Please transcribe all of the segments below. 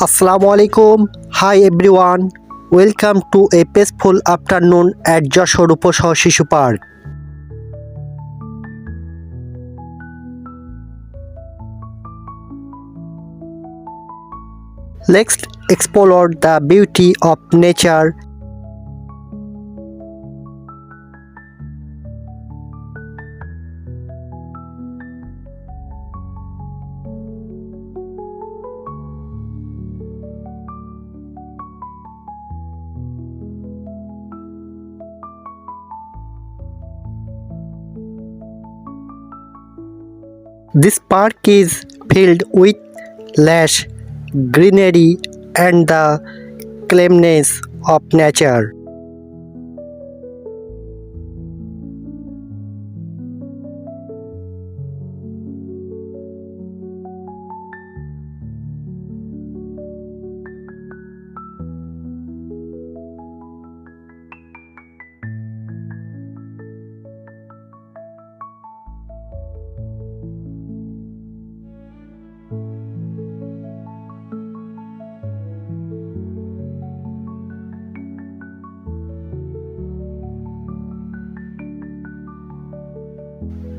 Assalamu alaikum. Hi everyone. Welcome to a peaceful afternoon at Jashore uposhore shishu park. Let's explore the beauty of nature. This park is filled with lush greenery and the calmness of nature.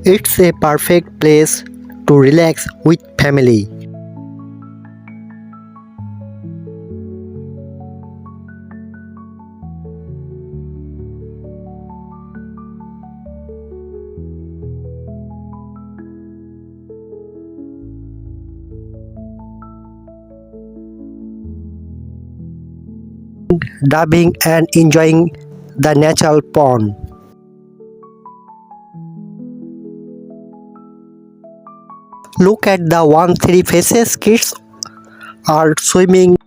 It's a perfect place to relax with family. Diving and enjoying the natural pond. Look at the 1-3 faces kids are swimming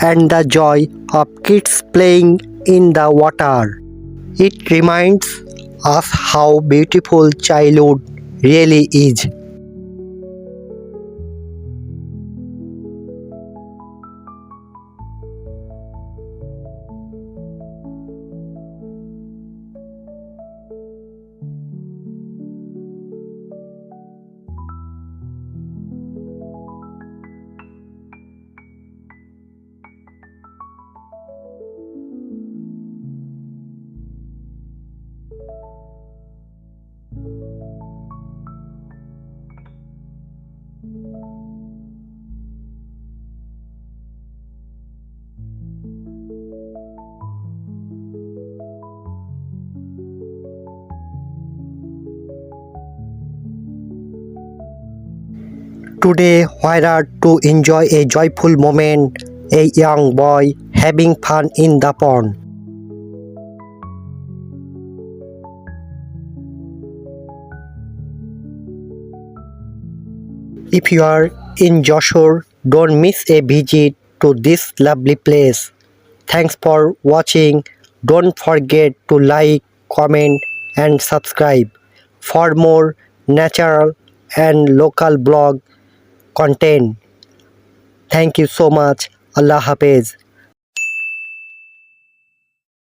and the joy of kids playing in the water. It reminds us how beautiful childhood really is. Today, where are to enjoy a joyful moment, a young boy having fun in the pond. If you are in Jashore, don't miss a visit to this lovely place. Thanks for watching. Don't forget to like, comment and subscribe for more natural and local blog content. Thank you so much. Allah Hafiz.